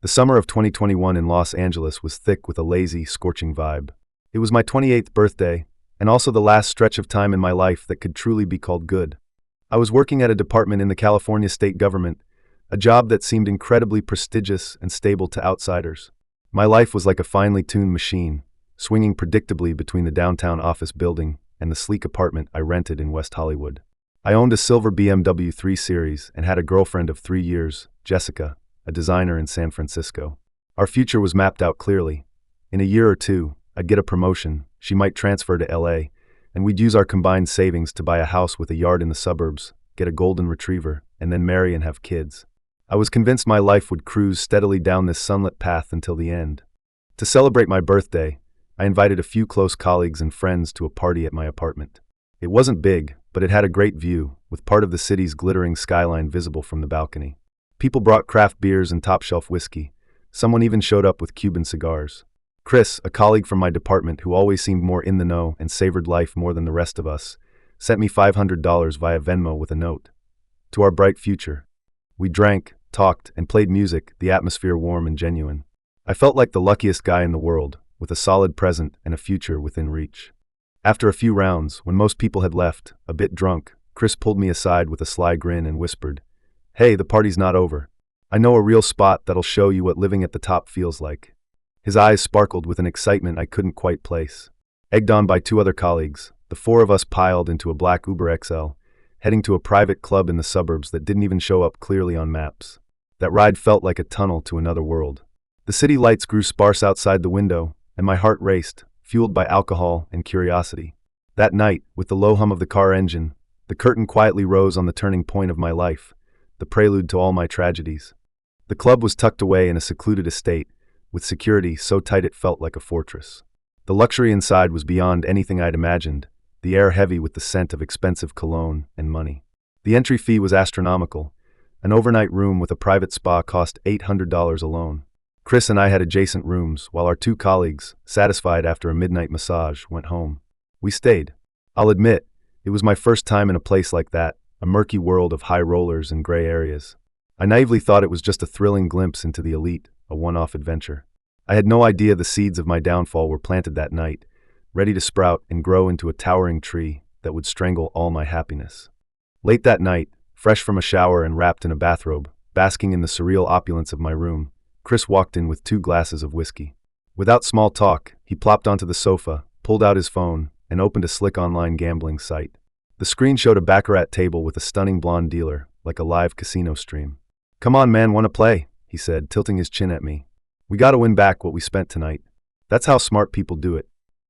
The summer of 2021 in Los Angeles was thick with a lazy, scorching vibe. It was my 28th birthday, and also the last stretch of time in my life that could truly be called good. I was working at a department in the California state government, a job that seemed incredibly prestigious and stable to outsiders. My life was like a finely tuned machine, swinging predictably between the downtown office building and the sleek apartment I rented in West Hollywood. I owned a silver BMW 3 Series and had a girlfriend of 3 years, Jessica, a designer in San Francisco. Our future was mapped out clearly. In a year or two, I'd get a promotion, she might transfer to LA, and we'd use our combined savings to buy a house with a yard in the suburbs, get a golden retriever, and then marry and have kids. I was convinced my life would cruise steadily down this sunlit path until the end. To celebrate my birthday, I invited a few close colleagues and friends to a party at my apartment. It wasn't big, but it had a great view, with part of the city's glittering skyline visible from the balcony. People brought craft beers and top-shelf whiskey. Someone even showed up with Cuban cigars. Chris, a colleague from my department who always seemed more in the know and savored life more than the rest of us, sent me $500 via Venmo with a note. To our bright future. We drank, talked, and played music, the atmosphere warm and genuine. I felt like the luckiest guy in the world, with a solid present and a future within reach. After a few rounds, when most people had left, a bit drunk, Chris pulled me aside with a sly grin and whispered, "Hey, the party's not over. I know a real spot that'll show you what living at the top feels like." His eyes sparkled with an excitement I couldn't quite place. Egged on by 2 other colleagues, the 4 of us piled into a black Uber XL, heading to a private club in the suburbs that didn't even show up clearly on maps. That ride felt like a tunnel to another world. The city lights grew sparse outside the window, and my heart raced, fueled by alcohol and curiosity. That night, with the low hum of the car engine, the curtain quietly rose on the turning point of my life, the prelude to all my tragedies. The club was tucked away in a secluded estate, with security so tight it felt like a fortress. The luxury inside was beyond anything I'd imagined, the air heavy with the scent of expensive cologne and money. The entry fee was astronomical. An overnight room with a private spa cost $800 alone. Chris and I had adjacent rooms, while our 2 colleagues, satisfied after a midnight massage, went home. We stayed. I'll admit, it was my first time in a place like that, a murky world of high rollers and gray areas. I naively thought it was just a thrilling glimpse into the elite, a one-off adventure. I had no idea the seeds of my downfall were planted that night, ready to sprout and grow into a towering tree that would strangle all my happiness. Late that night, fresh from a shower and wrapped in a bathrobe, basking in the surreal opulence of my room, Chris walked in with 2 glasses of whiskey. Without small talk, he plopped onto the sofa, pulled out his phone, and opened a slick online gambling site. The screen showed a Baccarat table with a stunning blonde dealer, like a live casino stream. "Come on, man, wanna play?" he said, tilting his chin at me. "We gotta win back what we spent tonight." That's how smart people do it.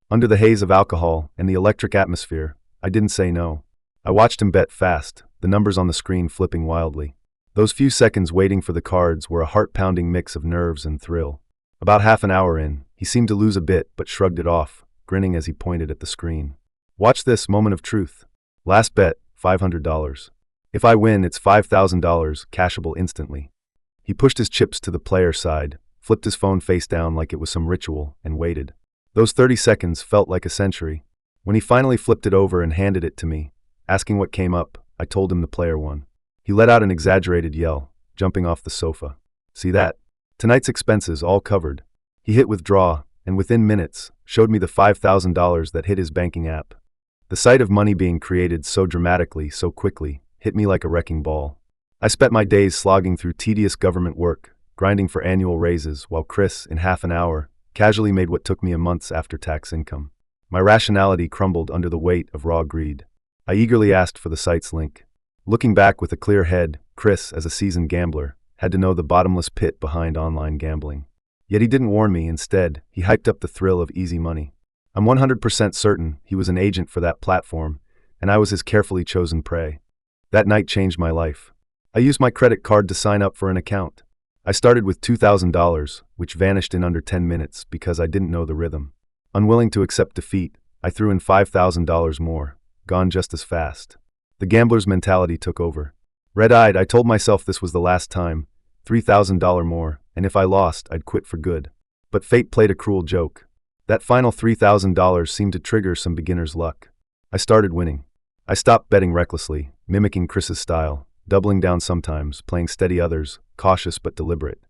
Under the haze of alcohol and the electric atmosphere, I didn't say no. I watched him bet fast, the numbers on the screen flipping wildly. Those few seconds waiting for the cards were a heart-pounding mix of nerves and thrill. About half an hour in, he seemed to lose a bit but shrugged it off, grinning as he pointed at the screen. "Watch this moment of truth. Last bet, $500. If I win, it's $5,000, cashable instantly." He pushed his chips to the player side, flipped his phone face down like it was some ritual, and waited. Those 30 seconds felt like a century. When he finally flipped it over and handed it to me, asking what came up, I told him the player won. He let out an exaggerated yell, jumping off the sofa. "See that? Tonight's expenses all covered." He hit withdraw, and within minutes, showed me the $5,000 that hit his banking app. The sight of money being created so dramatically, so quickly, hit me like a wrecking ball. I spent my days slogging through tedious government work, grinding for annual raises, while Chris, in half an hour, casually made what took me a month's after-tax income. My rationality crumbled under the weight of raw greed. I eagerly asked for the site's link. Looking back with a clear head, Chris, as a seasoned gambler, had to know the bottomless pit behind online gambling. Yet he didn't warn me. Instead, he hyped up the thrill of easy money. I'm 100% certain he was an agent for that platform, and I was his carefully chosen prey. That night changed my life. I used my credit card to sign up for an account. I started with $2,000, which vanished in under 10 minutes because I didn't know the rhythm. Unwilling to accept defeat, I threw in $5,000 more, gone just as fast. The gambler's mentality took over. Red-eyed, I told myself this was the last time, $3,000 more, and if I lost, I'd quit for good. But fate played a cruel joke. That final $3,000 seemed to trigger some beginner's luck. I started winning. I stopped betting recklessly, mimicking Chris's style, doubling down sometimes, playing steady others, cautious but deliberate.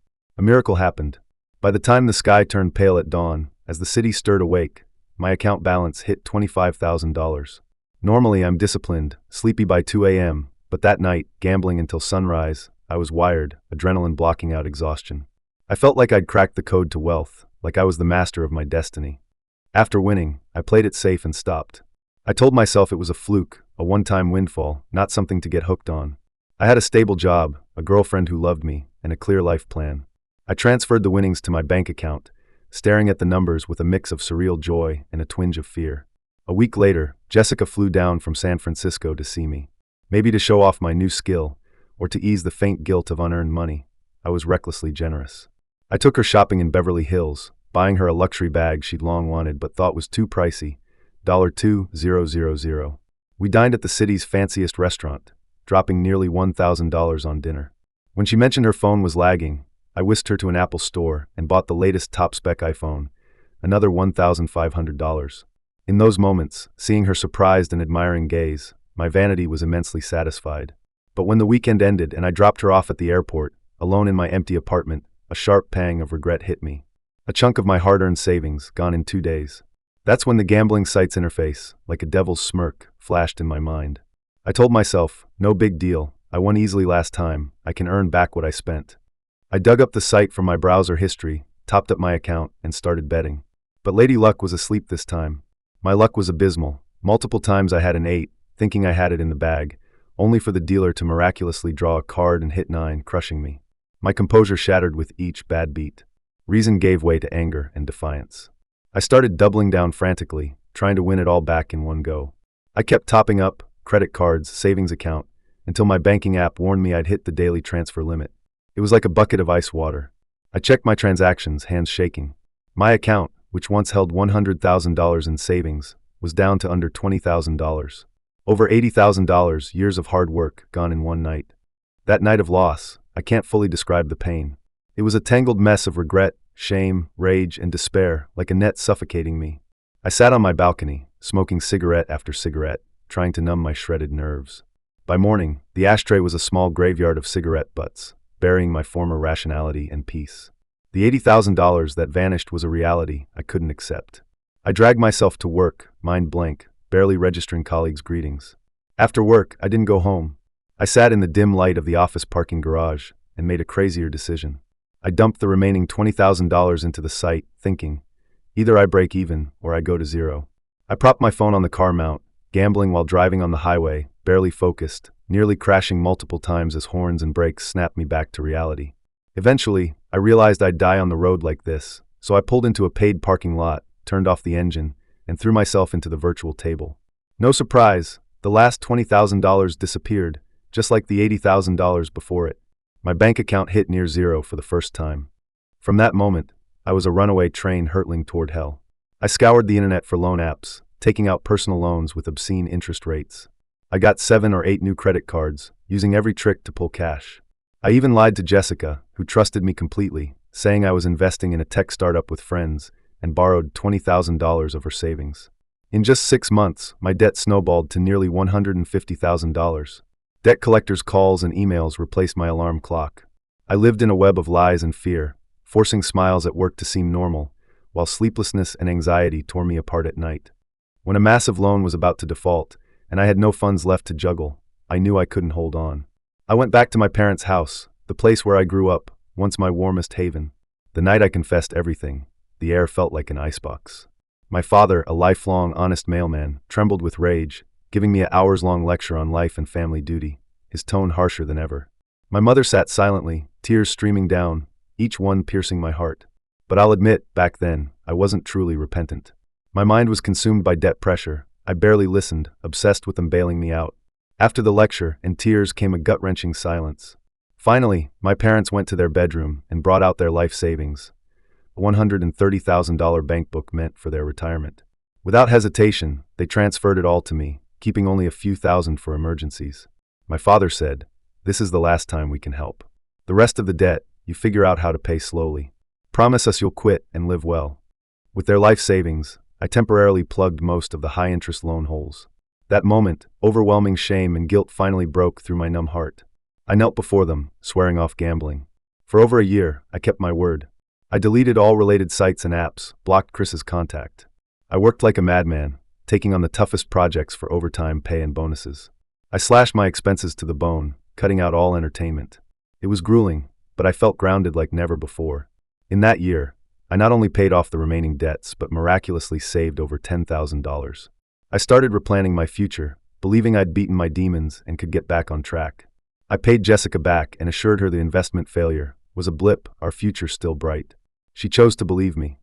A miracle happened. By the time the sky turned pale at dawn, as the city stirred awake, my account balance hit $25,000. Normally I'm disciplined, sleepy by 2 a.m., but that night, gambling until sunrise, I was wired, adrenaline blocking out exhaustion. I felt like I'd cracked the code to wealth, like I was the master of my destiny. After winning, I played it safe and stopped. I told myself it was a fluke, a one-time windfall, not something to get hooked on. I had a stable job, a girlfriend who loved me, and a clear life plan. I transferred the winnings to my bank account, staring at the numbers with a mix of surreal joy and a twinge of fear. A week later, Jessica flew down from San Francisco to see me. Maybe to show off my new skill, or to ease the faint guilt of unearned money, I was recklessly generous. I took her shopping in Beverly Hills, buying her a luxury bag she'd long wanted but thought was too pricey, $2,000. We dined at the city's fanciest restaurant, dropping nearly $1,000 on dinner. When she mentioned her phone was lagging, I whisked her to an Apple store and bought the latest top-spec iPhone, another $1,500. In those moments, seeing her surprised and admiring gaze, my vanity was immensely satisfied. But when the weekend ended and I dropped her off at the airport, alone in my empty apartment, a sharp pang of regret hit me. A chunk of my hard-earned savings, gone in 2 days. That's when the gambling site's interface, like a devil's smirk, flashed in my mind. I told myself, no big deal, I won easily last time, I can earn back what I spent. I dug up the site from my browser history, topped up my account, and started betting. But Lady Luck was asleep this time. My luck was abysmal. Multiple times I had an 8, thinking I had it in the bag, only for the dealer to miraculously draw a card and hit 9, crushing me. My composure shattered with each bad beat. Reason gave way to anger and defiance. I started doubling down frantically, trying to win it all back in one go. I kept topping up, credit cards, savings account, until my banking app warned me I'd hit the daily transfer limit. It was like a bucket of ice water. I checked my transactions, hands shaking. My account, which once held $100,000 in savings, was down to under $20,000. Over $80,000, years of hard work, gone in one night. That night of loss, I can't fully describe the pain. It was a tangled mess of regret, shame, rage, and despair, like a net suffocating me. I sat on my balcony, smoking cigarette after cigarette, trying to numb my shredded nerves. By morning, the ashtray was a small graveyard of cigarette butts, burying my former rationality and peace. The $80,000 that vanished was a reality I couldn't accept. I dragged myself to work, mind blank, barely registering colleagues' greetings. After work, I didn't go home. I sat in the dim light of the office parking garage and made a crazier decision. I dumped the remaining $20,000 into the site, thinking, either I break even or I go to zero. I propped my phone on the car mount, gambling while driving on the highway, barely focused, nearly crashing multiple times as horns and brakes snapped me back to reality. Eventually, I realized I'd die on the road like this, so I pulled into a paid parking lot, turned off the engine, and threw myself into the virtual table. No surprise, the last $20,000 disappeared, just like the $80,000 before it. My bank account hit near zero for the first time. From that moment, I was a runaway train hurtling toward hell. I scoured the internet for loan apps, taking out personal loans with obscene interest rates. I got 7 or 8 new credit cards, using every trick to pull cash. I even lied to Jessica, who trusted me completely, saying I was investing in a tech startup with friends, and borrowed $20,000 of her savings. In just 6 months, my debt snowballed to nearly $150,000. Debt collectors' calls and emails replaced my alarm clock. I lived in a web of lies and fear, forcing smiles at work to seem normal, while sleeplessness and anxiety tore me apart at night. When a massive loan was about to default, and I had no funds left to juggle, I knew I couldn't hold on. I went back to my parents' house, the place where I grew up, once my warmest haven. The night I confessed everything, the air felt like an icebox. My father, a lifelong honest mailman, trembled with rage, giving me an hours-long lecture on life and family duty, his tone harsher than ever. My mother sat silently, tears streaming down, each one piercing my heart. But I'll admit, back then, I wasn't truly repentant. My mind was consumed by debt pressure. I barely listened, obsessed with them bailing me out. After the lecture and tears came a gut-wrenching silence. Finally, my parents went to their bedroom and brought out their life savings, a $130,000 bank book meant for their retirement. Without hesitation, they transferred it all to me, keeping only a few thousand for emergencies. My father said, "This is the last time we can help. The rest of the debt, you figure out how to pay slowly. Promise us you'll quit and live well." With their life savings, I temporarily plugged most of the high-interest loan holes. That moment, overwhelming shame and guilt finally broke through my numb heart. I knelt before them, swearing off gambling. For over a year, I kept my word. I deleted all related sites and apps, blocked Chris's contact. I worked like a madman, taking on the toughest projects for overtime pay and bonuses. I slashed my expenses to the bone, cutting out all entertainment. It was grueling, but I felt grounded like never before. In that year, I not only paid off the remaining debts, but miraculously saved over $10,000. I started replanning my future, believing I'd beaten my demons and could get back on track. I paid Jessica back and assured her the investment failure was a blip, our future still bright. She chose to believe me.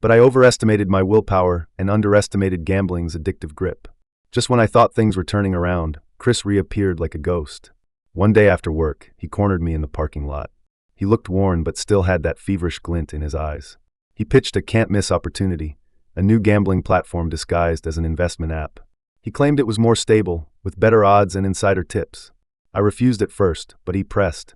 But I overestimated my willpower and underestimated gambling's addictive grip. Just when I thought things were turning around, Chris reappeared like a ghost. One day after work, he cornered me in the parking lot. He looked worn but still had that feverish glint in his eyes. He pitched a can't-miss opportunity, a new gambling platform disguised as an investment app. He claimed it was more stable, with better odds and insider tips. I refused at first, but he pressed.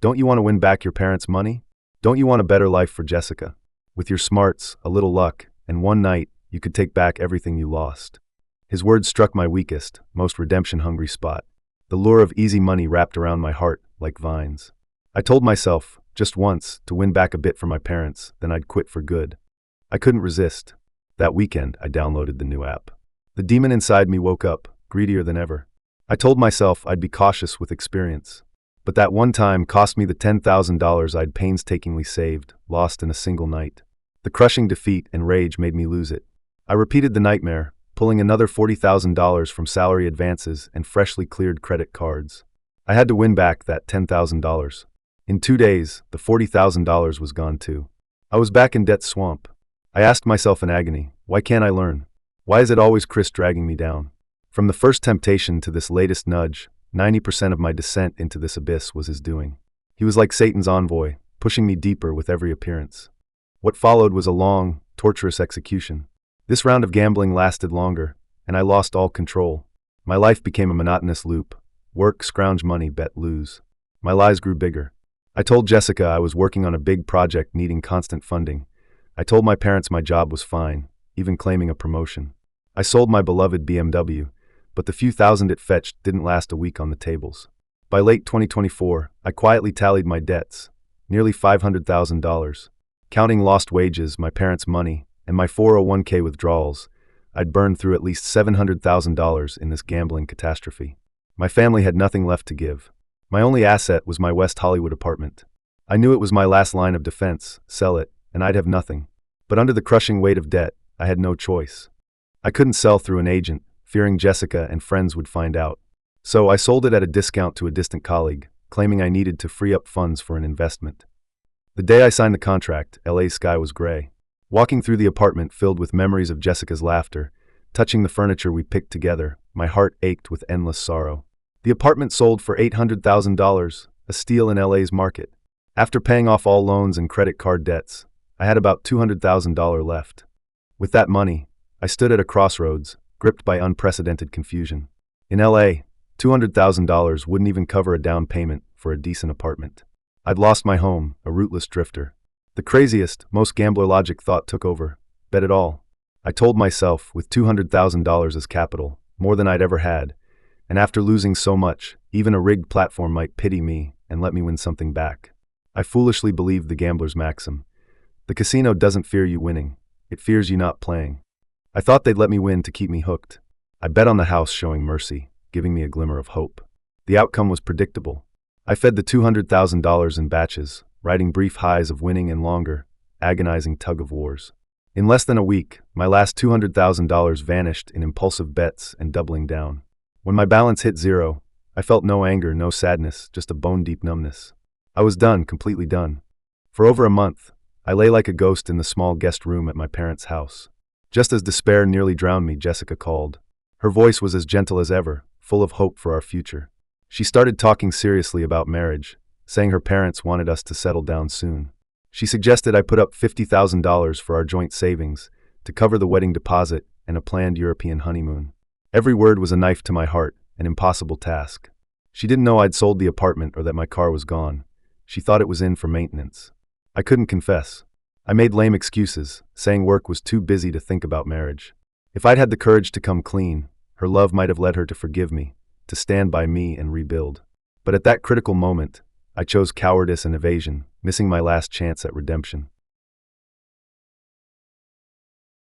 Don't you want to win back your parents' money? Don't you want a better life for Jessica? With your smarts, a little luck, and one night, you could take back everything you lost. His words struck my weakest, most redemption-hungry spot. The lure of easy money wrapped around my heart like vines. I told myself, just once, to win back a bit for my parents, then I'd quit for good. I couldn't resist. That weekend, I downloaded the new app. The demon inside me woke up, greedier than ever. I told myself I'd be cautious with experience. But that one time cost me the $10,000 I'd painstakingly saved, lost in a single night. The crushing defeat and rage made me lose it. I repeated the nightmare, pulling another $40,000 from salary advances and freshly cleared credit cards. I had to win back that $10,000. In 2 days, the $40,000 was gone too. I was back in debt swamp. I asked myself in agony, why can't I learn? Why is it always Chris dragging me down? From the first temptation to this latest nudge, 90% of my descent into this abyss was his doing. He was like Satan's envoy, pushing me deeper with every appearance. What followed was a long, torturous execution. This round of gambling lasted longer, and I lost all control. My life became a monotonous loop. Work, scrounge money, bet, lose. My lies grew bigger. I told Jessica I was working on a big project needing constant funding. I told my parents my job was fine, even claiming a promotion. I sold my beloved BMW, but the few thousand it fetched didn't last a week on the tables. By late 2024, I quietly tallied my debts, nearly $500,000. Counting lost wages, my parents' money, and my 401k withdrawals, I'd burned through at least $700,000 in this gambling catastrophe. My family had nothing left to give. My only asset was my West Hollywood apartment. I knew it was my last line of defense, sell it, and I'd have nothing. But under the crushing weight of debt, I had no choice. I couldn't sell through an agent, fearing Jessica and friends would find out. So I sold it at a discount to a distant colleague, claiming I needed to free up funds for an investment. The day I signed the contract, LA's sky was gray. Walking through the apartment filled with memories of Jessica's laughter, touching the furniture we picked together, my heart ached with endless sorrow. The apartment sold for $800,000, a steal in LA's market. After paying off all loans and credit card debts, I had about $200,000 left. With that money, I stood at a crossroads, gripped by unprecedented confusion. In LA, $200,000 wouldn't even cover a down payment for a decent apartment. I'd lost my home, a rootless drifter. The craziest, most gambler logic thought took over. Bet it all. I told myself, with $200,000 as capital, more than I'd ever had, and after losing so much, even a rigged platform might pity me and let me win something back. I foolishly believed the gambler's maxim. The casino doesn't fear you winning, it fears you not playing. I thought they'd let me win to keep me hooked. I bet on the house showing mercy, giving me a glimmer of hope. The outcome was predictable. I fed the $200,000 in batches, riding brief highs of winning and longer, agonizing tug-of-wars. In less than a week, my last $200,000 vanished in impulsive bets and doubling down. When my balance hit zero, I felt no anger, no sadness, just a bone-deep numbness. I was done, completely done. For over a month, I lay like a ghost in the small guest room at my parents' house. Just as despair nearly drowned me, Jessica called. Her voice was as gentle as ever, full of hope for our future. She started talking seriously about marriage, saying her parents wanted us to settle down soon. She suggested I put up $50,000 for our joint savings to cover the wedding deposit and a planned European honeymoon. Every word was a knife to my heart, an impossible task. She didn't know I'd sold the apartment or that my car was gone. She thought it was in for maintenance. I couldn't confess. I made lame excuses, saying work was too busy to think about marriage. If I'd had the courage to come clean, her love might have led her to forgive me, to stand by me and rebuild. But at that critical moment, I chose cowardice and evasion, missing my last chance at redemption.